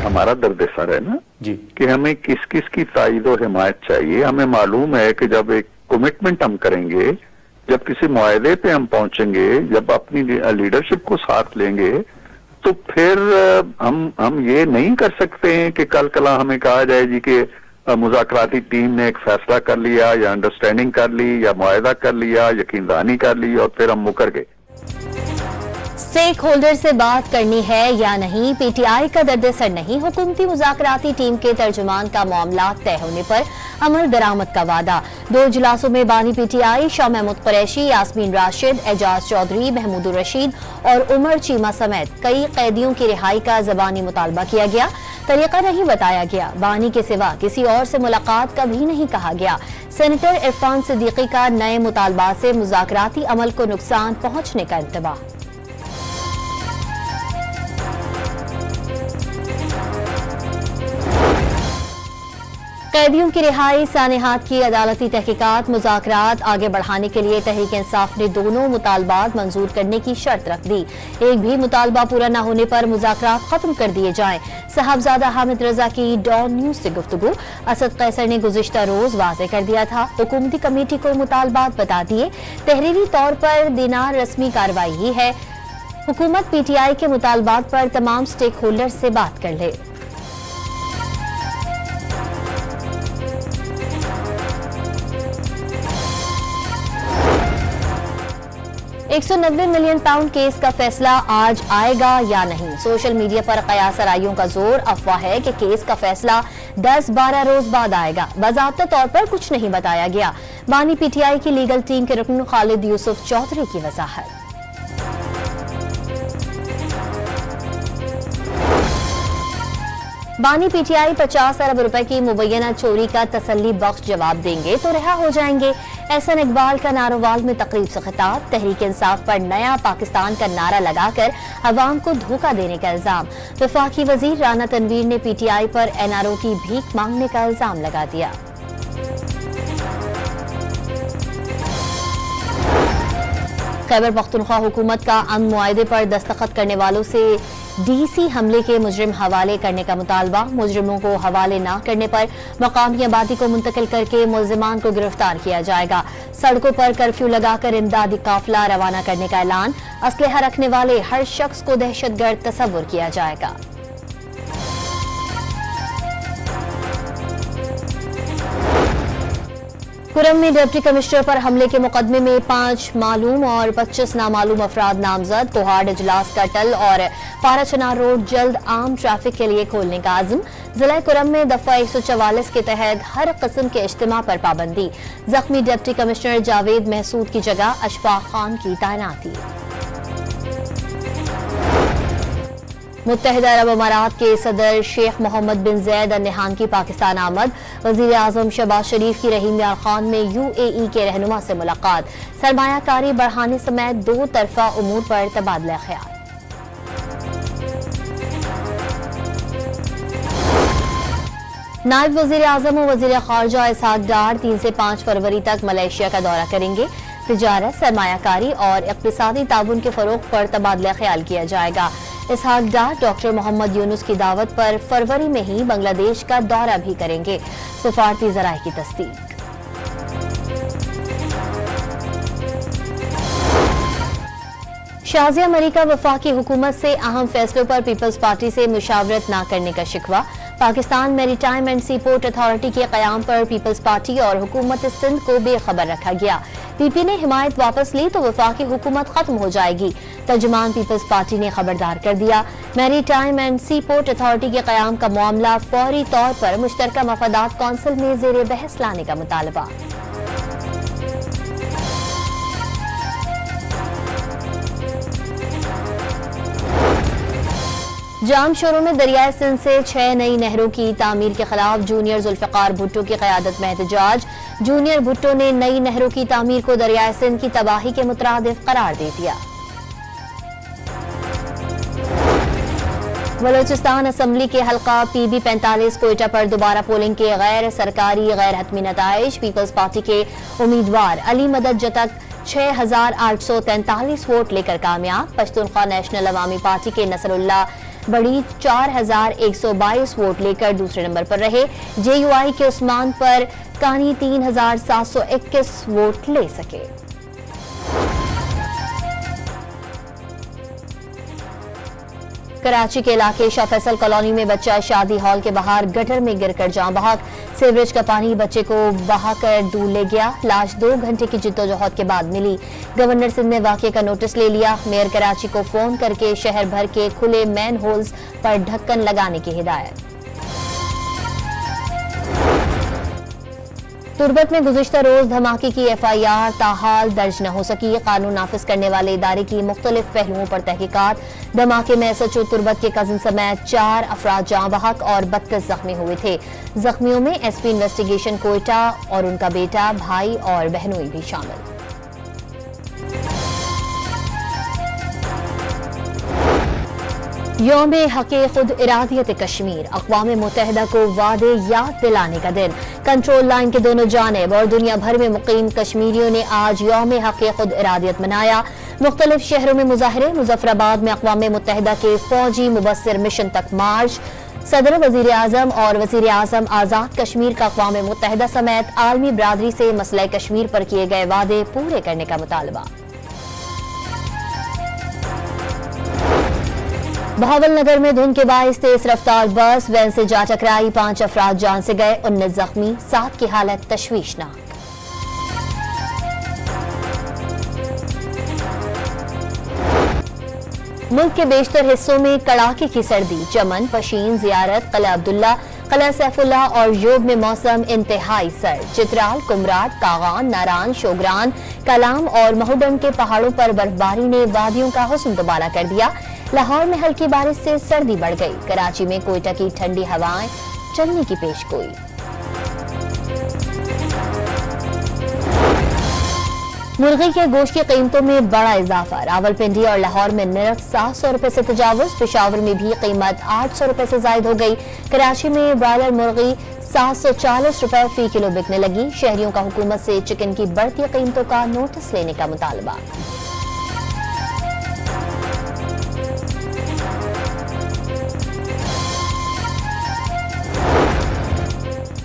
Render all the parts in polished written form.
हमारा दर्द सर है ना जी कि हमें किस किस की तायद और हिमायत चाहिए। हमें मालूम है कि जब एक कमिटमेंट हम करेंगे, जब किसी मुआहदे पे हम पहुंचेंगे, जब अपनी लीडरशिप को साथ लेंगे, तो फिर हम ये नहीं कर सकते हैं कि कल कला हमें कहा जाए जी कि मुज़ाकराती टीम ने एक फैसला कर लिया या अंडरस्टैंडिंग कर ली या मुआहदा कर लिया, यकीनदानी कर ली और फिर हम मुकर गए। स्टेक होल्डर से बात करनी है या नहीं, पीटीआई का दर्द सर नहीं, हुकूमती मुज़ाकराती टीम के तर्जुमान का मामला तय होने पर अमल दरामद का वादा। 2 इजलासों में बानी पीटीआई शाह महमूद कुरैशी, यास्मीन राशिद, एजाज चौधरी, महमूद रशीद और उमर चीमा समेत कई कैदियों की रिहाई का ज़बानी मुतालबा किया गया। तरीका नहीं बताया गया। बानी के सिवा किसी और से मुलाकात का भी नहीं कहा गया। सेनेटर इरफान सिद्दीकी का नए मुतालबात से मुज़ाकराती अमल को नुकसान पहुंचने का इंतबा। कैदियों की रिहाई, सानेहात की अदालती तहकीकात, मुज़ाकरात आगे बढ़ाने के लिए तहरीक इंसाफ ने दोनों मुतालबात मंजूर करने की शर्त रख दी। एक भी मुतालबा पूरा न होने पर मुज़ाकरात खत्म कर दिए जाएं। साहबजादा हामिद रजा की डॉन न्यूज से गुफ्तगू। असद कैसर ने गुज़िश्ता रोज वाज़ेह कर दिया था, हुकूमती कमेटी को मुतालबात बता दिए। तहरीरी तौर पर देना रस्मी कार्रवाई ही है। हुकूमत पीटीआई के मुतालबात पर तमाम स्टेक होल्डर से बात कर ले। 190 मिलियन पाउंड केस का फैसला आज आएगा या नहीं। सोशल मीडिया पर कयासराइयों का जोर। अफवाह है कि केस का फैसला 10-12 रोज बाद आएगा। बाज़ाब्ता तौर पर कुछ नहीं बताया गया। बानी पीटीआई की लीगल टीम के रुकन खालिद यूसुफ चौधरी की वजाहत। बानी पीटीआई 50 अरब रुपए की मुबैना चोरी का तसल्ली बख्श जवाब देंगे तो रिहा हो जाएंगे। एहसन इकबाल का नारोवाल में तकरीब से खिताब। तहरीक इंसाफ पर नया पाकिस्तान का नारा लगाकर अवाम को धोखा देने का इल्जाम। वफाकी वजीर राना तनवीर ने पीटीआई पर एनआरओ की भीख मांगने का इल्जाम लगा दिया। खैबर पख्तूनख्वा हुकूमत का अमन मुआहदे पर दस्तखत करने वालों से डीसी हमले के मुजरिम हवाले करने का मुतालबा। मुजरिमों को हवाले न करने पर मकामी आबादी को मुंतकिल करके मुलजिमान को गिरफ्तार किया जाएगा। सड़कों पर कर्फ्यू लगाकर इमदादी काफिला रवाना करने का ऐलान। असलहा रखने वाले हर शख्स को दहशतगर्द तस्वुर किया जाएगा। कुरम में डिप्टी कमिश्नर पर हमले के मुकदमे में 5 मालूम और 25 नामालूम अफराद नामजद। कोहाड़ इजलास का टल और पाराचनार रोड जल्द आम ट्रैफिक के लिए खोलने का आज़म। जिला कुरम में दफा 144 के तहत हर किस्म के इज्तिमा पर पाबंदी। जख्मी डिप्टी कमिश्नर जावेद महसूद की जगह अशफाक खान की तैनाती। मुत्तहिदा अरब अमारात के सदर शेख मोहम्मद बिन जैद अल नहान की पाकिस्तान आमद। वज़ीर आज़म शहबाज शरीफ की रहीम यार खान में UAE के रहनुमा से मुलाकात। सरमायाकारी बढ़ाने समेत 2 तरफा उमूर पर तबादला ख्याल। नायब वज़ीर आज़म और वज़ीर ख़ारजा इसहाक डार 3 से 5 फरवरी तक मलेशिया का दौरा करेंगे। तिजारत, सरमायाकारी और इक़्तिसादी ताउन के फ़रोग़ पर तबादला ख्याल किया जाएगा। इसहाक डार डॉक्टर मोहम्मद यूनुस की दावत पर फरवरी में ही बांग्लादेश का दौरा भी करेंगे। सफारती ज़राए की तस्दीक। शाज़िया मलिका वफाकी हुकूमत से अहम फैसलों पर पीपल्स पार्टी से मुशावरत न करने का शिकवा। Pakistan maritime and sea port authority के क़याम पर पीपल्स पार्टी और हुकूमत सिंध को बेखबर रखा गया। पीपी ने हिमायत वापस ली तो वफाकी हुकूमत खत्म हो जाएगी। तर्जुमान पीपल्स पार्टी ने खबरदार कर दिया। Maritime and sea port authority के क़याम का मामला फौरी तौर पर मुश्तरका मफादात कौंसिल में ज़ेर बहस लाने का मुतालबा। जाम शोरों में दरियाए सिंध से 6 नई नहरों की तामीर के खिलाफ जूनियर जुल्फ़िकार भुट्टो की क़यादत में एहतजाज। जूनियर भुट्टो ने नई नहरों की तामीर को दरियाए सिंध की तबाही के मुतरादिफ करार दे दिया। बलोचिस्तान असम्बली के हल्का PB 45 कोयटा पर दोबारा पोलिंग के गैर सरकारी गैर हतमी नताइज। पीपल्स पार्टी के उम्मीदवार अली मदद जतक 6843 वोट लेकर कामयाब। पश्तूनख्वा नेशनल अवामी पार्टी के नसरुल्लाह बढ़ी 4122 वोट लेकर दूसरे नंबर पर रहे। JUI के उस्मान पर कानी 3721 वोट ले सके। कराची के इलाके शाह फैसल कॉलोनी में बच्चा शादी हॉल के बाहर गटर में गिरकर जान बहक। सीवरेज का पानी बच्चे को बहाकर दूर ले गया। लाश 2 घंटे की जिद्दोजहद के बाद मिली। गवर्नर सिंध ने वाकये का नोटिस ले लिया। मेयर कराची को फोन करके शहर भर के खुले मैन होल्स पर ढक्कन लगाने की हिदायत। तुर्बत में गुज़िश्ता रोज धमाके की FIR ताहाल दर्ज न हो सकी। कानून नाफिज करने वाले इदारे की मुख्तलिफ पहलुओं पर तहकीकात। धमाके में SHO तुर्बत के कजिन समेत 4 अफराद जाँ बहक और 32 जख्मी हुए थे। जख्मियों में SP इन्वेस्टिगेशन कोयटा और उनका बेटा, भाई और बहनोई भी शामिल। यौम हक़े खुद इरादियत कश्मीर, अक़वाम मुत्तहिदा को वादे याद दिलाने का दिन। कंट्रोल लाइन के दोनों जानिब और दुनिया भर में मुकीम कश्मीरियों ने आज यौम हक़े खुद इरादियत मनाया। मुख्तलिफ शहरों में मुजाहरे। मुजफ्फराबाद में अक़वाम मुत्तहिदा के फौजी मुबस्सिर मिशन तक मार्च। सदर, वज़ीर आज़म और वज़ीर आज़म आज़ाद कश्मीर का अक़वाम मुत्तहिदा समेत आलमी बरादरी से मसला कश्मीर पर किए गए वादे पूरे करने का मुतालबा। बहावलनगर में धुंध के बाइस तेज रफ्तार बस वैन से जा टकराई। 5 अफराद जान से गए, 19 जख्मी, 7 की हालत तशवीशनाक। मुल्क के बेशतर हिस्सों में कड़ाके की सर्दी। चमन, पशीन, जियारत, किला अब्दुल्ला, किला सैफुल्लाह और योब में मौसम इंतहाई सर्द। चित्राल, कुमराट, कागान, नारान, शोगरान, कलाम और महुडन के पहाड़ों पर बर्फबारी ने वादियों का हुस्न दोबारा कर दिया। लाहौर में हल्की बारिश से सर्दी बढ़ गई। कराची में कोयटा की ठंडी हवाएं चलने की पेशगोई। मुर्गी के गोश्त की कीमतों में बड़ा इजाफा। रावलपिंडी और लाहौर में नरख 700 रुपए से तजावुज। पेशावर में भी कीमत 800 रुपए से जायद हो गई। कराची में ब्रायलर मुर्गी 740 रुपए फी किलो बिकने लगी। शहरियों का हुकूमत से चिकन की बढ़ती कीमतों का नोटिस लेने का मुतालबा।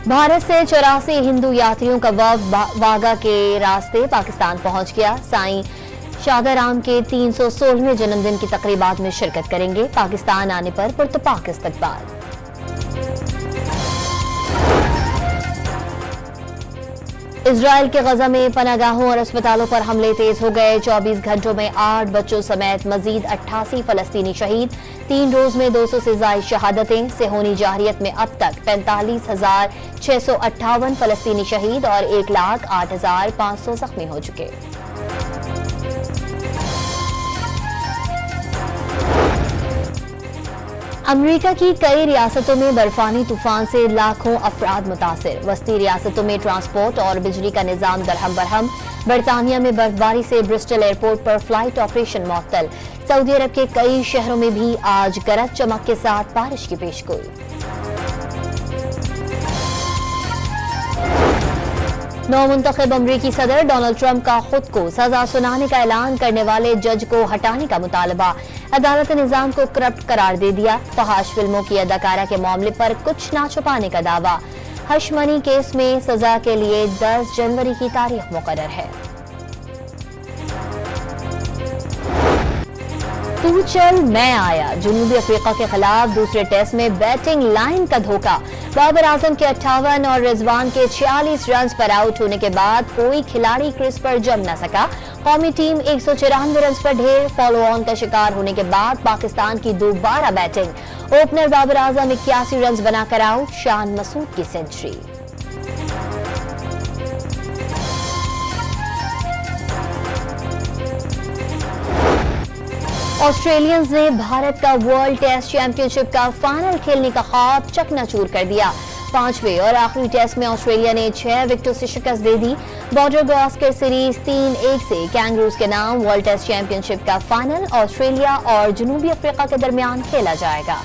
भारत से 84 हिंदू यात्रियों का वफ़द वाघा के रास्ते पाकिस्तान पहुंच गया। साईं शादाराम के 316वें जन्मदिन की तकरीबात में शिरकत करेंगे। पाकिस्तान आने पर पुरतपाक इस्तकबाल। इजराइल के गजा में पनागाहों और अस्पतालों पर हमले तेज हो गए। 24 घंटों में 8 बच्चों समेत मजीद 88 फलस्तीनी शहीद। 3 रोज में 200 से ज्यादा शहादतें। सेहोनी जाहिरियत में अब तक 45,658 फलस्तीनी शहीद और 1,08,500 जख्मी हो चुके। अमेरिका की कई रियासतों में बर्फानी तूफान से लाखों अफराद मुतासिर। वस्ती रियासतों में ट्रांसपोर्ट और बिजली का निजाम दरहम बरहम। बरतानिया में बर्फबारी से ब्रिस्टल एयरपोर्ट पर फ्लाइट ऑपरेशन मुअत्तल। सऊदी अरब के कई शहरों में भी आज गरज चमक के साथ बारिश की पेशगोई। नौमुंतखब अमरीकी सदर डोनाल्ड ट्रंप का खुद को सजा सुनाने का ऐलान करने वाले जज को हटाने का मुतालबा। अदालत ने निजाम को करप्ट करार दे दिया। फहाश फिल्मों की अदाकारा के मामले पर कुछ ना छुपाने का दावा। हश मनी केस में सजा के लिए 10 जनवरी की तारीख मुकर्रर है। तू चल मैं आया। जनूबी अफ्रीका के खिलाफ दूसरे टेस्ट में बैटिंग लाइन का धोखा। बाबर आजम के 58 और रिजवान के 46 रन पर आउट होने के बाद कोई खिलाड़ी क्रीज पर जम न सका। कौमी टीम 194 रन पर ढेर। फॉलो ऑन का शिकार होने के बाद पाकिस्तान की दोबारा batting. Opener Babar Azam 81 run बनाकर आउट। शान मसूद की सेंचुरी। ऑस्ट्रेलियंस ने भारत का वर्ल्ड टेस्ट चैंपियनशिप का फाइनल खेलने का ख्वाब चकनाचूर कर दिया। 5वें और आखिरी टेस्ट में ऑस्ट्रेलिया ने 6 विकेटों से शिकस्त दे दी। बॉर्डर गावस्कर सीरीज 3-1 से कैंगरूज के नाम वर्ल्ड टेस्ट चैंपियनशिप का फाइनल ऑस्ट्रेलिया और जनूबी अफ्रीका के दरमियान खेला जाएगा।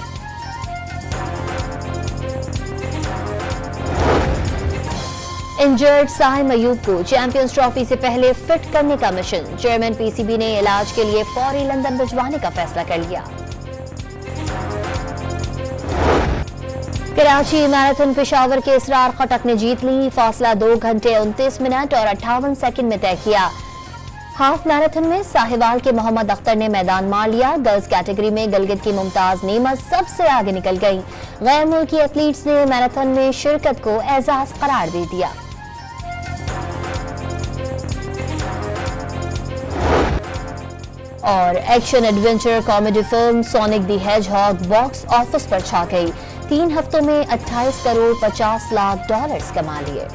इंजर्ड साहिम अयूब को चैंपियंस ट्रॉफी से पहले फिट करने का मिशन। चेयरमैन PCB ने इलाज के लिए फौरी लंदन भिजवाने का फैसला कर लिया। कराची मैराथन पेशावर के इसरार खटक ने जीत ली। फासला 2 घंटे 29 मिनट और 58 सेकंड में तय किया। हाफ मैराथन में साहिवाल के मोहम्मद अख्तर ने मैदान मार लिया। गर्ल्स कैटेगरी में गिलगित की मुमताज नेमत सबसे आगे निकल गई। गैर मुल्की एथलीट्स ने मैराथन में शिरकत को एजाज करार दे दिया। और action adventure comedy film sonic the hedgehog box office पर छा गई। 3 हफ्तों में 28 करोड़ 50 लाख डॉलर्स कमा लिए।